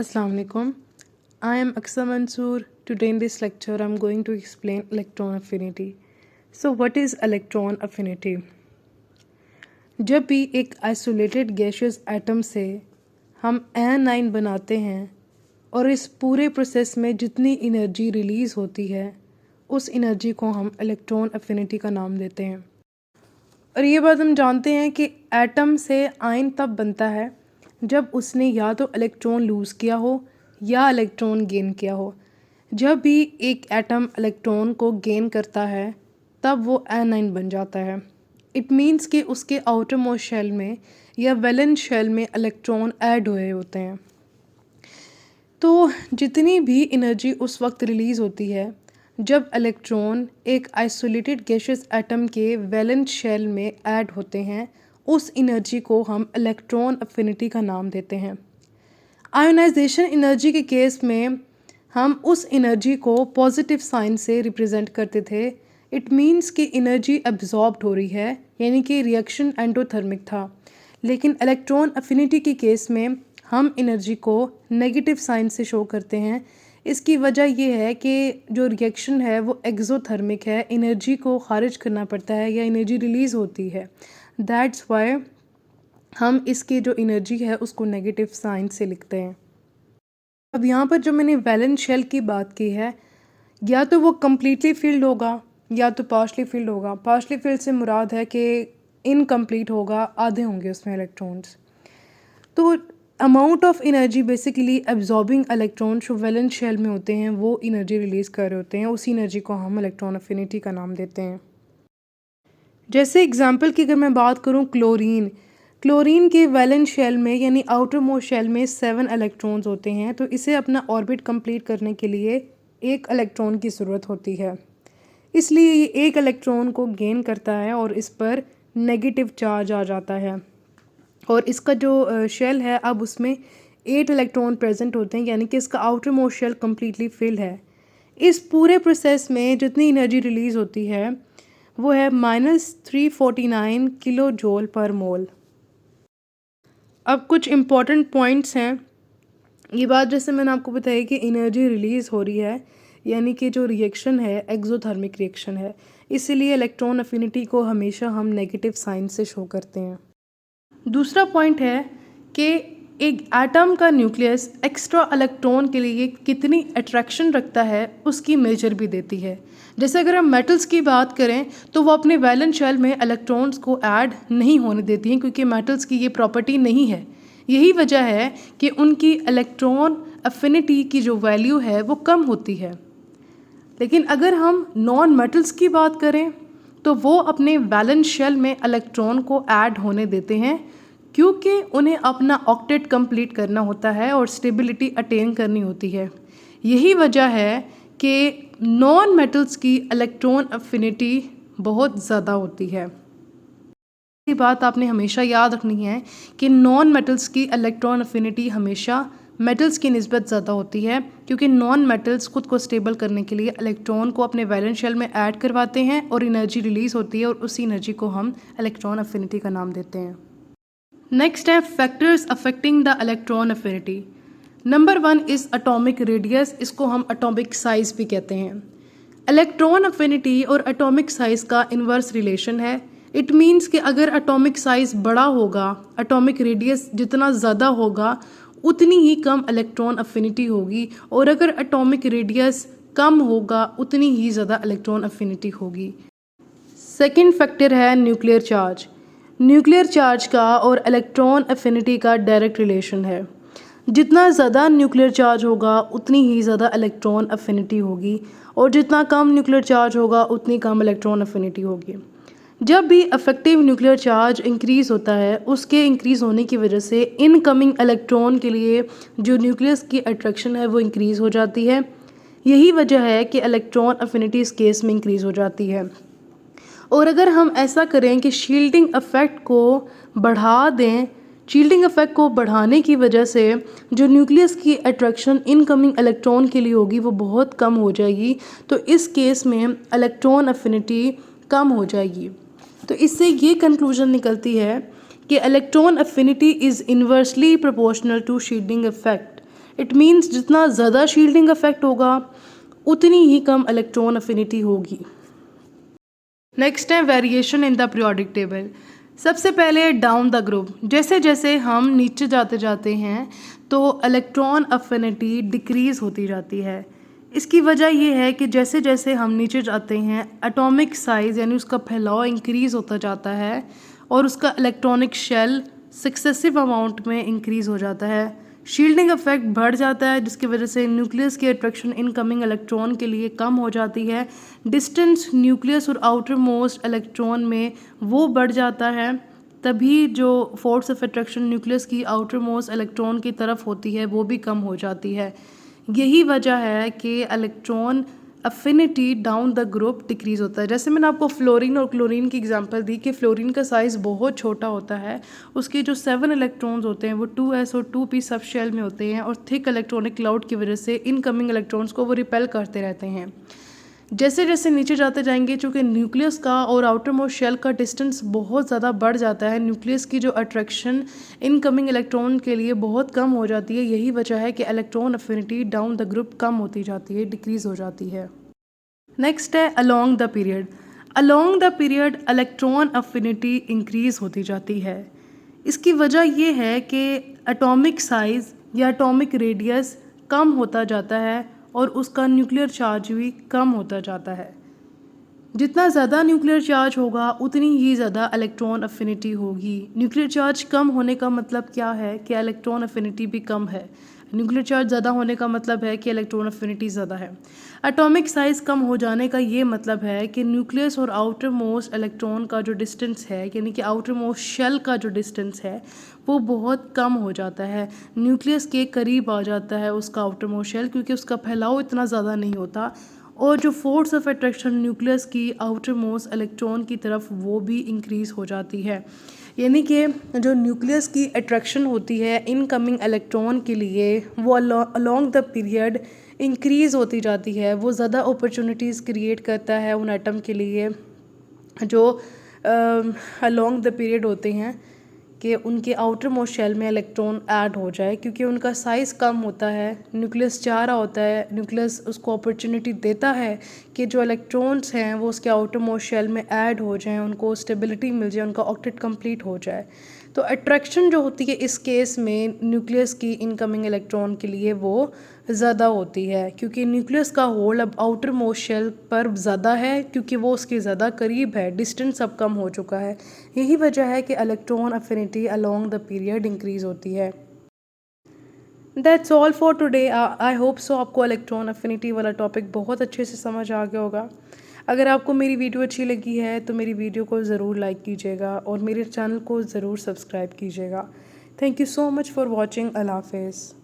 Assalamu alaikum. I am Aksa Mansoor. Today in this lecture I am going to explain electron affinity. So what is electron affinity? जब भी एक isolated gaseous atom से हम A9 बनाते हैं और इस पूरे प्रोसेस में जितनी एनर्जी रिलीज़ होती है उस एनर्जी को हम इलेक्ट्रॉन अफिनिटी का नाम देते हैं। और ये बात हम जानते हैं कि एटम से आयन तब बनता है जब उसने या तो इलेक्ट्रॉन लूज़ किया हो या इलेक्ट्रॉन गेन किया हो। जब भी एक एटम इलेक्ट्रॉन को गेन करता है तब वो एनाइन बन जाता है। इट मीन्स कि उसके आउटर मोस्ट शेल में या वैलेंस शेल में इलेक्ट्रॉन ऐड हुए होते हैं। तो जितनी भी एनर्जी उस वक्त रिलीज़ होती है जब इलेक्ट्रॉन एक आइसोलेटेड गैसियस एटम के वैलेंस शेल में ऐड होते हैं, उस एनर्जी को हम इलेक्ट्रॉन अफिनिटी का नाम देते हैं। आयोनाइजेशन एनर्जी के केस में हम उस एनर्जी को पॉजिटिव साइन से रिप्रेजेंट करते थे। इट मीन्स कि एनर्जी एब्जॉर्ब्ड हो रही है, यानी कि रिएक्शन एंडोथर्मिक था। लेकिन इलेक्ट्रॉन अफिनिटी के केस में हम एनर्जी को नेगेटिव साइन से शो करते हैं। इसकी वजह यह है कि जो रिएक्शन है वो एक्सोथर्मिक है, एनर्जी को खारिज करना पड़ता है या एनर्जी रिलीज़ होती है। दैट्स वाई हम इसकी जो एनर्जी है उसको नेगेटिव साइन से लिखते हैं। अब यहाँ पर जो मैंने वैलेंस शेल की बात की है, या तो वो कम्प्लीटली फिल्ड होगा या तो पार्शली फिल्ड होगा। पार्शली फिल्ड से मुराद है कि इनकम्प्लीट होगा, आधे होंगे उसमें इलेक्ट्रॉन्स। तो amount of energy basically absorbing electron जो वैलेंस शेल में होते हैं वो एनर्जी रिलीज़ कर रहे होते हैं, उसी एनर्जी को हम इलेक्ट्रॉन अफिनिटी का नाम देते हैं। जैसे एग्जांपल की अगर मैं बात करूं, क्लोरीन के वैलेंस शेल में यानी आउटर मोस्ट शेल में 7 इलेक्ट्रॉन्स होते हैं। तो इसे अपना ऑर्बिट कंप्लीट करने के लिए एक इलेक्ट्रॉन की ज़रूरत होती है, इसलिए ये एक इलेक्ट्रॉन को गेन करता है और इस पर नेगेटिव चार्ज आ जाता है। और इसका जो शेल है अब उसमें 8 इलेक्ट्रॉन प्रेजेंट होते हैं, यानी कि इसका outer most shell completely filled है। इस पूरे प्रोसेस में जितनी एनर्जी रिलीज़ होती है वो है -349 किलो जूल पर मोल। अब कुछ इम्पॉर्टेंट पॉइंट्स हैं। ये बात जैसे मैंने आपको बताया कि एनर्जी रिलीज़ हो रही है, यानी कि जो रिएक्शन है एक्सोथर्मिक रिएक्शन है, इसीलिए इलेक्ट्रॉन अफिनिटी को हमेशा हम नेगेटिव साइन से शो करते हैं। दूसरा पॉइंट है कि एक एटम का न्यूक्लियस एक्स्ट्रा इलेक्ट्रॉन के लिए कितनी अट्रैक्शन रखता है उसकी मेजर भी देती है। जैसे अगर हम मेटल्स की बात करें तो वो अपने वैलेंस शेल में इलेक्ट्रॉन्स को ऐड नहीं होने देती हैं, क्योंकि मेटल्स की ये प्रॉपर्टी नहीं है। यही वजह है कि उनकी इलेक्ट्रॉन अफिनिटी की जो वैल्यू है वो कम होती है। लेकिन अगर हम नॉन मेटल्स की बात करें तो वो अपने वैलेंस शेल में इलेक्ट्रॉन को ऐड होने देते हैं, क्योंकि उन्हें अपना ऑक्टेट कंप्लीट करना होता है और स्टेबिलिटी अटेन करनी होती है। यही वजह है कि नॉन मेटल्स की इलेक्ट्रॉन अफिनिटी बहुत ज़्यादा होती है। ये बात आपने हमेशा याद रखनी है कि नॉन मेटल्स की इलेक्ट्रॉन अफिनिटी हमेशा मेटल्स की निस्बत ज़्यादा होती है, क्योंकि नॉन मेटल्स खुद को स्टेबल करने के लिए इलेक्ट्रॉन को अपने वैलेंस शेल में ऐड करवाते हैं और एनर्जी रिलीज़ होती है और उसी एनर्जी को हम इलेक्ट्रॉन अफिनिटी का नाम देते हैं। नेक्स्ट है factors affecting the electron affinity. Number 1 is atomic radius, इसको हम एटॉमिक साइज़ भी कहते हैं। इलेक्ट्रॉन अफिनिटी और एटॉमिक साइज़ का इन्वर्स रिलेशन है। इट मीन्स कि अगर एटॉमिक साइज़ बड़ा होगा, एटॉमिक रेडियस जितना ज़्यादा होगा उतनी ही कम इलेक्ट्रॉन अफिनिटी होगी, और अगर एटॉमिक रेडियस कम होगा उतनी ही ज़्यादा इलेक्ट्रॉन अफिनिटी होगी। सेकंड फैक्टर है न्यूक्लियर चार्ज। न्यूक्लियर चार्ज का और इलेक्ट्रॉन अफिनिटी का डायरेक्ट रिलेशन है। जितना ज़्यादा न्यूक्लियर चार्ज होगा उतनी ही ज़्यादा इलेक्ट्रॉन अफिनिटी होगी, और जितना कम न्यूक्लियर चार्ज होगा उतनी कम इलेक्ट्रॉन अफिनिटी होगी। जब भी अफेक्टिव न्यूक्लियर चार्ज इंक्रीज़ होता है, उसके इंक्रीज़ होने की वजह से इनकमिंग इलेक्ट्रॉन के लिए जो न्यूक्लियस की अट्रैक्शन है वो इंक्रीज़ हो जाती है। यही वजह है कि इलेक्ट्रॉन अफिनिटी इस केस में इंक्रीज़ हो जाती है। और अगर हम ऐसा करें कि शील्डिंग इफ़ेक्ट को बढ़ा दें, शील्डिंग इफ़ेक्ट को बढ़ाने की वजह से जो न्यूक्लियस की अट्रैक्शन इनकमिंग इलेक्ट्रॉन के लिए होगी वो बहुत कम हो जाएगी। तो इस केस में इलेक्ट्रॉन अफिनिटी कम हो जाएगी। तो इससे ये कंक्लूजन निकलती है कि electron affinity is inversely proportional to shielding effect. It means जितना ज़्यादा शील्डिंग इफेक्ट होगा उतनी ही कम इलेक्ट्रॉन अफिनिटी होगी। नेक्स्ट है variation in the periodic table. सबसे पहले डाउन द ग्रुप, जैसे जैसे हम नीचे जाते जाते हैं तो इलेक्ट्रॉन अफिनिटी डिक्रीज़ होती जाती है। इसकी वजह यह है कि जैसे जैसे हम नीचे जाते हैं एटॉमिक साइज़ यानी उसका फैलाव इंक्रीज़ होता जाता है और उसका इलेक्ट्रॉनिक शेल सक्सेसिव अमाउंट में इंक्रीज़ हो जाता है। शील्डिंग इफेक्ट बढ़ जाता है जिसकी वजह से न्यूक्लियस की अट्रैक्शन इनकमिंग इलेक्ट्रॉन के लिए कम हो जाती है। डिस्टेंस न्यूक्लियस और आउटर मोस्ट इलेक्ट्रॉन में वो बढ़ जाता है, तभी जो फोर्स ऑफ अट्रैक्शन न्यूक्लियस की आउटर मोस्ट इलेक्ट्रॉन की तरफ होती है वो भी कम हो जाती है। यही वजह है कि electron affinity down the group decrease होता है। जैसे मैंने आपको फ्लोरीन और क्लोरीन की एग्जांपल दी कि फ्लोरीन का साइज़ बहुत छोटा होता है, उसके जो 7 इलेक्ट्रॉन्स होते हैं वो 2s और 2p सब शेल में होते हैं और थिक इलेक्ट्रॉनिक क्लाउड की वजह से इनकमिंग इलेक्ट्रॉन्स को वो रिपेल करते रहते हैं। जैसे जैसे नीचे जाते जाएंगे चूँकि न्यूक्लियस का और आउटर मोस्ट शेल का डिस्टेंस बहुत ज़्यादा बढ़ जाता है, न्यूक्लियस की जो अट्रैक्शन इनकमिंग इलेक्ट्रॉन के लिए बहुत कम हो जाती है। यही वजह है कि electron affinity down the group कम होती जाती है, डिक्रीज़ हो जाती है। नेक्स्ट है along the period. Along the period electron affinity increase होती जाती है। इसकी वजह यह है कि एटॉमिक साइज़ या एटॉमिक रेडियस कम होता जाता है और उसका न्यूक्लियर चार्ज भी कम होता जाता है। जितना ज़्यादा न्यूक्लियर चार्ज होगा उतनी ही ज़्यादा इलेक्ट्रॉन अफिनिटी होगी। न्यूक्लियर चार्ज कम होने का मतलब क्या है कि इलेक्ट्रॉन अफिनिटी भी कम है। न्यूक्लियर चार्ज ज़्यादा होने का मतलब है कि इलेक्ट्रॉन अफिनिटी ज़्यादा है। एटॉमिक साइज़ कम हो जाने का ये मतलब है कि न्यूक्लियस और आउटर मोस्ट इलेक्ट्रॉन का जो डिस्टेंस है यानी कि आउटर मोस्ट शेल का जो डिस्टेंस है वो बहुत कम हो जाता है, न्यूक्लियस के करीब आ जाता है उसका आउटर मोस्ट शेल, क्योंकि उसका फैलाव इतना ज़्यादा नहीं होता और जो फोर्स ऑफ अट्रैक्शन न्यूक्लियस की आउटर मोस्ट इलेक्ट्रॉन की तरफ वो भी इंक्रीज़ हो जाती है। यानी कि जो न्यूक्लियस की अट्रैक्शन होती है इनकमिंग इलेक्ट्रॉन के लिए वो अलोंग द पीरियड इंक्रीज़ होती जाती है। वो ज़्यादा अपॉर्चुनिटीज़ क्रिएट करता है उन एटम के लिए जो अलोंग द पीरियड होते हैं कि उनके आउटर मोस्ट शेल में इलेक्ट्रॉन ऐड हो जाए, क्योंकि उनका साइज़ कम होता है, न्यूक्लियस चाह रहा होता है, न्यूक्लियस उसको अपॉर्चुनिटी देता है कि जो इलेक्ट्रॉन्स हैं वो उसके आउटर मोस्ट शेल में ऐड हो जाएं, उनको स्टेबिलिटी मिल जाए, उनका ऑक्टेट कंप्लीट हो जाए। तो अट्रैक्शन जो होती है इस केस में न्यूक्लियस की इनकमिंग इलेक्ट्रॉन के लिए वो ज़्यादा होती है, क्योंकि न्यूक्लियस का होल अब आउटर मोस्ट शेल पर ज़्यादा है क्योंकि वो उसके ज़्यादा करीब है, डिस्टेंस अब कम हो चुका है। यही वजह है कि electron affinity along the period increase होती है। That's all for today. I hope so आपको इलेक्ट्रॉन अफिनिटी वाला टॉपिक बहुत अच्छे से समझ आ गया होगा। अगर आपको मेरी वीडियो अच्छी लगी है तो मेरी वीडियो को ज़रूर लाइक कीजिएगा और मेरे चैनल को ज़रूर सब्सक्राइब कीजिएगा। Thank you so much for watching. अल्लाह हाफ़िज़।